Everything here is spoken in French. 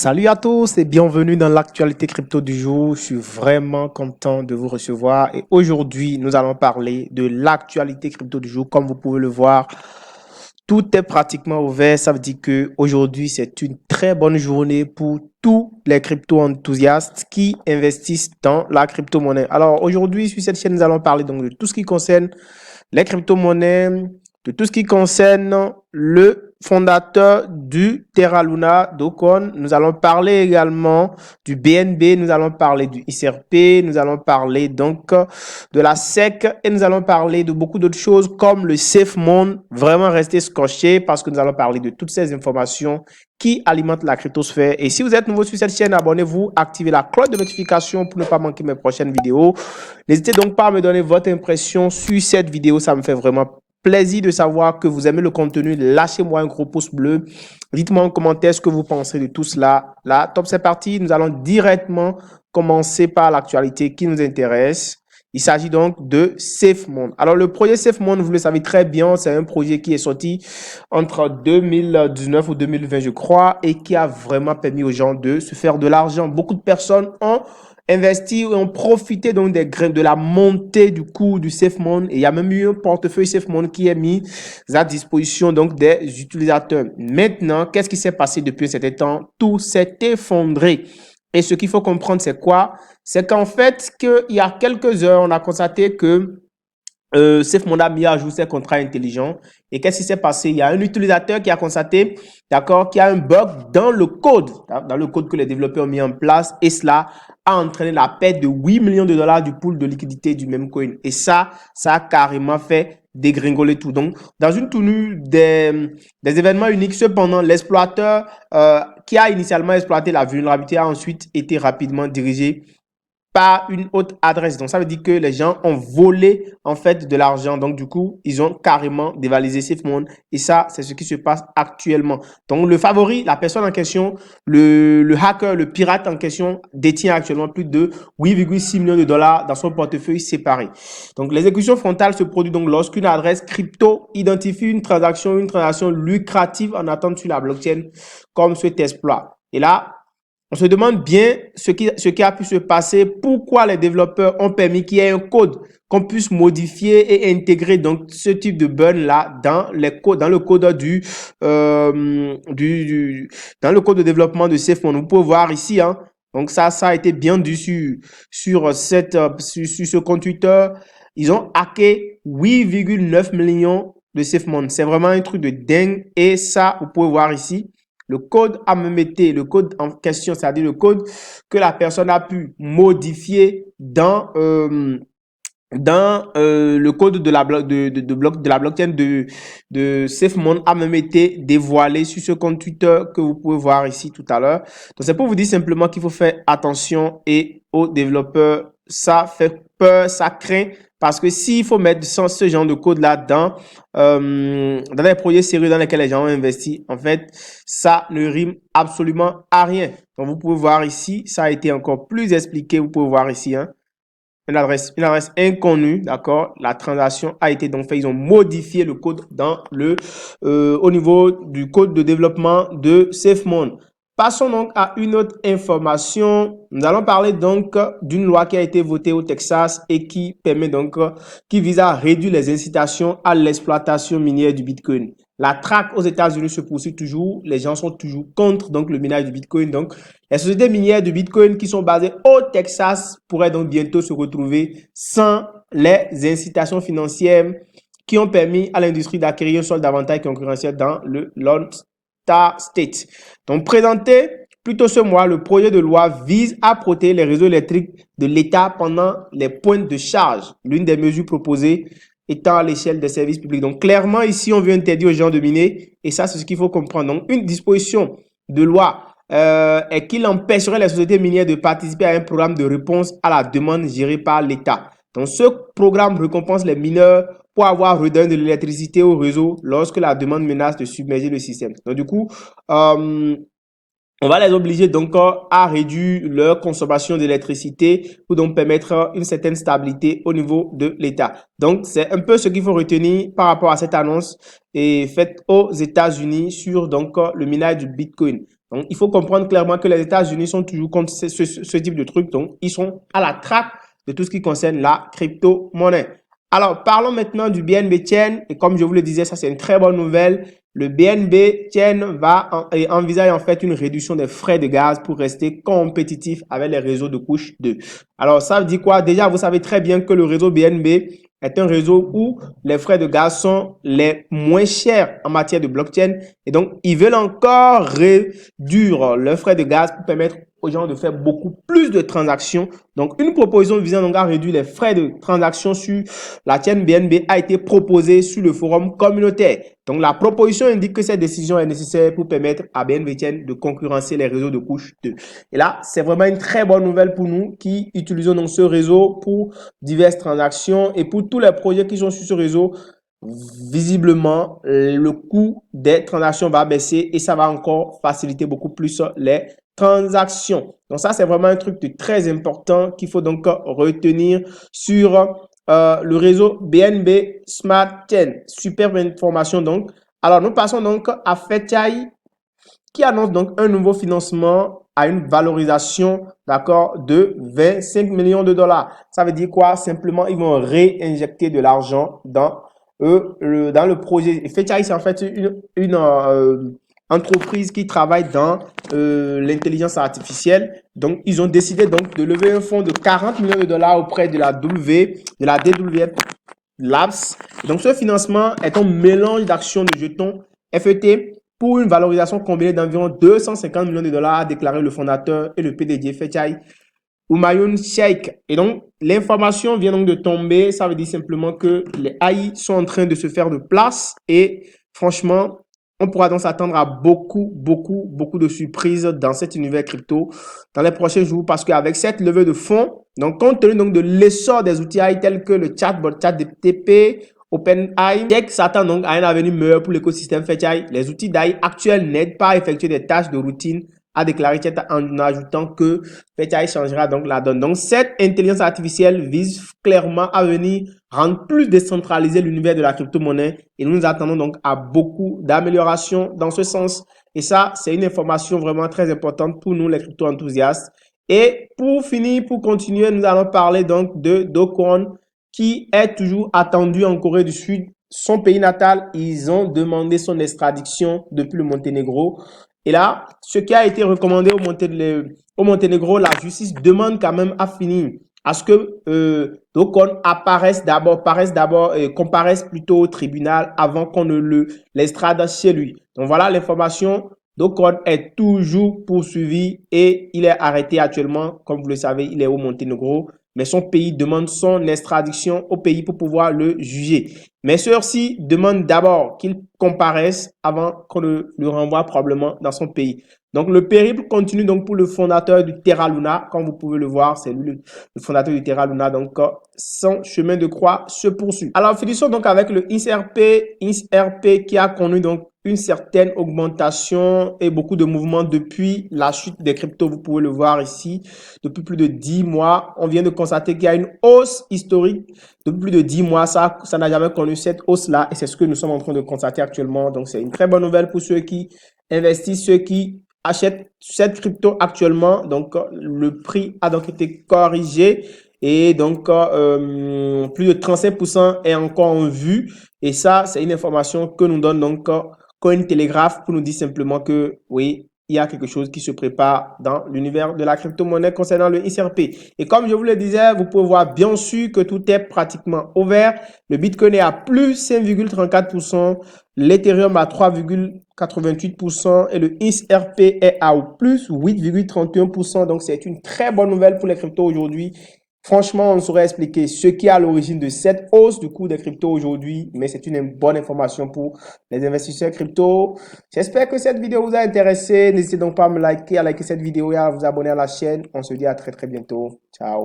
Salut à tous et bienvenue dans l'actualité crypto du jour. Je suis vraiment content de vous recevoir et aujourd'hui, nous allons parler de l'actualité crypto du jour. Comme vous pouvez le voir, tout est pratiquement ouvert. Ça veut dire que aujourd'hui, c'est une très bonne journée pour tous les crypto-enthousiastes qui investissent dans la crypto-monnaie. Alors aujourd'hui, sur cette chaîne, nous allons parler donc de tout ce qui concerne les crypto-monnaies, de tout ce qui concerne le fondateur du Terra Luna, Docon. Nous allons parler également du BNB, nous allons parler du XRP, nous allons parler donc de la SEC et nous allons parler de beaucoup d'autres choses comme le SafeMoon. Vraiment restez scotchés parce que nous allons parler de toutes ces informations qui alimentent la cryptosphère. Et si vous êtes nouveau sur cette chaîne, abonnez-vous, activez la cloche de notification pour ne pas manquer mes prochaines vidéos. N'hésitez donc pas à me donner votre impression sur cette vidéo, ça me fait vraiment plaisir de savoir que vous aimez le contenu. Lâchez-moi un gros pouce bleu. Dites-moi en commentaire ce que vous pensez de tout cela. Là, top, c'est parti. Nous allons directement commencer par l'actualité qui nous intéresse. Il s'agit donc de SafeMoon. Alors, le projet SafeMoon, vous le savez très bien, c'est un projet qui est sorti entre 2019 ou 2020, je crois, et qui a vraiment permis aux gens de se faire de l'argent. Beaucoup de personnes ont investi et ont profité donc de la montée du cours du SafeMoon. Et il y a même eu un portefeuille SafeMoon qui est mis à disposition donc des utilisateurs. Maintenant, qu'est-ce qui s'est passé depuis un certain temps? Tout s'est effondré. Et ce qu'il faut comprendre, c'est quoi? C'est qu'en fait, qu'il y a quelques heures, on a constaté que SafeMoon a mis à jour ses contrats intelligents. Et qu'est-ce qui s'est passé? Il y a un utilisateur qui a constaté, d'accord, qu'il y a un bug dans le code que les développeurs ont mis en place. Et cela a entraîné la perte de 8 millions de dollars du pool de liquidité du même coin. Et ça a carrément fait dégringoler tout. Donc, dans une tenue des événements uniques, cependant, l'exploiteur qui a initialement exploité la vulnérabilité a ensuite été rapidement dirigé par une autre adresse. Donc, ça veut dire que les gens ont volé, en fait, de l'argent. Donc, du coup, ils ont carrément dévalisé SafeMoon. Et ça, c'est ce qui se passe actuellement. Donc, le favori, la personne en question, le hacker, le pirate en question, détient actuellement plus de 8,6 millions de dollars dans son portefeuille séparé. Donc, l'exécution frontale se produit donc lorsqu'une adresse crypto identifie une transaction lucrative en attente sur la blockchain, comme cet exploit. Et là, on se demande bien ce qui a pu se passer, pourquoi les développeurs ont permis qu'il y ait un code qu'on puisse modifier et intégrer donc ce type de burn là dans le code dans le code de développement de SafeMoon. Vous pouvez voir ici, hein. Donc ça a été bien dessus sur ce compte Twitter. Ils ont hacké 8,9 millions de SafeMoon. C'est vraiment un truc de dingue et ça, vous pouvez voir ici. Le code a même été, le code en question, c'est-à-dire le code que la personne a pu modifier dans le code de la blockchain de SafeMoon a même été dévoilé sur ce compte Twitter que vous pouvez voir ici tout à l'heure. Donc c'est pour vous dire simplement qu'il faut faire attention et aux développeurs, ça fait peur, ça craint. Parce que s'il faut mettre ce genre de code là dans les projets sérieux dans lesquels les gens ont investi, en fait, ça ne rime absolument à rien. Donc, vous pouvez voir ici, ça a été encore plus expliqué. Vous pouvez voir ici, hein, une adresse inconnue, d'accord. La transaction a été donc faite. Ils ont modifié le code dans au niveau du code de développement de SafeMoon. Passons donc à une autre information. Nous allons parler donc d'une loi qui a été votée au Texas et qui permet donc, qui vise à réduire les incitations à l'exploitation minière du Bitcoin. La traque aux États-Unis se poursuit toujours. Les gens sont toujours contre donc le minage du Bitcoin. Donc, les sociétés minières de Bitcoin qui sont basées au Texas pourraient donc bientôt se retrouver sans les incitations financières qui ont permis à l'industrie d'acquérir un solde d'avantage concurrentiel dans le Lone State. Donc, présenté plus tôt ce mois, le projet de loi vise à protéger les réseaux électriques de l'État pendant les pointes de charge. L'une des mesures proposées étant à l'échelle des services publics. Donc, clairement, ici, on veut interdire aux gens de miner. Et ça, c'est ce qu'il faut comprendre. Donc, une disposition de loi est qu'il empêcherait les sociétés minières de participer à un programme de réponse à la demande géré par l'État. Donc, ce programme récompense les mineurs pour avoir redonné de l'électricité au réseau lorsque la demande menace de submerger le système. Donc, du coup, on va les obliger donc à réduire leur consommation d'électricité pour donc permettre une certaine stabilité au niveau de l'État. Donc, c'est un peu ce qu'il faut retenir par rapport à cette annonce et faite aux États-Unis sur donc le minage du Bitcoin. Donc, il faut comprendre clairement que les États-Unis sont toujours contre ce type de truc. Donc, ils sont à la traque de tout ce qui concerne la crypto-monnaie. Alors, parlons maintenant du BNB Chain. Et comme je vous le disais, ça, c'est une très bonne nouvelle. Le BNB Chain envisage en fait une réduction des frais de gaz pour rester compétitif avec les réseaux de couche 2. Alors, ça veut dire quoi? Déjà, vous savez très bien que le réseau BNB est un réseau où les frais de gaz sont les moins chers en matière de blockchain. Et donc, ils veulent encore réduire leurs frais de gaz pour permettre aux gens de faire beaucoup plus de transactions. Donc, une proposition visant donc à réduire les frais de transaction sur la chaîne BNB a été proposée sur le forum communautaire. Donc, la proposition indique que cette décision est nécessaire pour permettre à BNB Chain de concurrencer les réseaux de couche 2. Et là, c'est vraiment une très bonne nouvelle pour nous qui utilisons donc ce réseau pour diverses transactions et pour tous les projets qui sont sur ce réseau. Visiblement, le coût des transactions va baisser et ça va encore faciliter beaucoup plus les transactions. Donc ça, c'est vraiment un truc de très important qu'il faut donc retenir sur le réseau BNB Smart Chain. Superbe information donc. Alors, nous passons donc à Fetchai qui annonce donc un nouveau financement à une valorisation, d'accord, de 25 millions de dollars. Ça veut dire quoi? Simplement, ils vont réinjecter de l'argent dans le projet. Fetchai, c'est en fait une entreprise qui travaille dans l'intelligence artificielle. Donc, ils ont décidé donc de lever un fonds de 40 millions de dollars auprès de la DWF Labs. Donc, ce financement est un mélange d'actions de jetons FET pour une valorisation combinée d'environ 250 millions de dollars, a déclaré le fondateur et le PDG Fetchai Humayun Sheikh. Et donc, l'information vient donc de tomber. Ça veut dire simplement que les AI sont en train de se faire de place et franchement, on pourra donc s'attendre à beaucoup de surprises dans cet univers crypto dans les prochains jours parce qu'avec cette levée de fonds, donc compte tenu donc de l'essor des outils AI tels que le chatbot ChatGPT, OpenAI, Tech s'attend donc à un avenir meilleur pour l'écosystème Fetchai. Les outils d'AI actuels n'aident pas à effectuer des tâches de routine, a déclaré Chet en ajoutant que Fetchai changera donc la donne. Donc, cette intelligence artificielle vise clairement à venir rendre plus décentralisé l'univers de la crypto-monnaie et nous nous attendons donc à beaucoup d'améliorations dans ce sens. Et ça, c'est une information vraiment très importante pour nous, les crypto-enthousiastes. Et pour finir, pour continuer, nous allons parler donc de Do Kwon qui est toujours attendu en Corée du Sud. Son pays natal, ils ont demandé son extradition depuis le Monténégro. Et là, ce qui a été recommandé au Monténégro, la justice demande quand même à finir, à ce que Do Kwon comparaisse plutôt au tribunal avant qu'on ne l'extrade chez lui. Donc voilà l'information. Do Kwon est toujours poursuivi et il est arrêté actuellement. Comme vous le savez, il est au Monténégro. Mais son pays demande son extradition au pays pour pouvoir le juger. Mais ceux-ci demandent d'abord qu'il comparaisse avant qu'on le renvoie probablement dans son pays. Donc, le périple continue donc pour le fondateur du Terra Luna. Comme vous pouvez le voir, c'est lui le fondateur du Terra Luna. Donc, son chemin de croix se poursuit. Alors, finissons donc avec le INSRP qui a connu donc une certaine augmentation et beaucoup de mouvements depuis la chute des cryptos. Vous pouvez le voir ici. Depuis plus de 10 mois, on vient de constater qu'il y a une hausse historique. Depuis plus de 10 mois, ça n'a jamais connu cette hausse-là et c'est ce que nous sommes en train de constater actuellement. Donc, c'est une très bonne nouvelle pour ceux qui investissent, ceux qui achètent cette crypto actuellement. Donc, le prix a donc été corrigé. Et donc, plus de 35% est encore en vue. Et ça, c'est une information que nous donne donc Cointelegraph pour nous dire simplement que oui, il y a quelque chose qui se prépare dans l'univers de la crypto-monnaie concernant le XRP. Et comme je vous le disais, vous pouvez voir bien sûr que tout est pratiquement ouvert. Le Bitcoin est à plus 5,34%, l'Ethereum à 3,88% et le XRP est à plus 8,31%. Donc, c'est une très bonne nouvelle pour les cryptos aujourd'hui. Franchement, on ne saurait expliquer ce qui est à l'origine de cette hausse du cours des cryptos aujourd'hui, mais c'est une bonne information pour les investisseurs crypto. J'espère que cette vidéo vous a intéressé. N'hésitez donc pas à me liker, à liker cette vidéo et à vous abonner à la chaîne. On se dit à très bientôt. Ciao.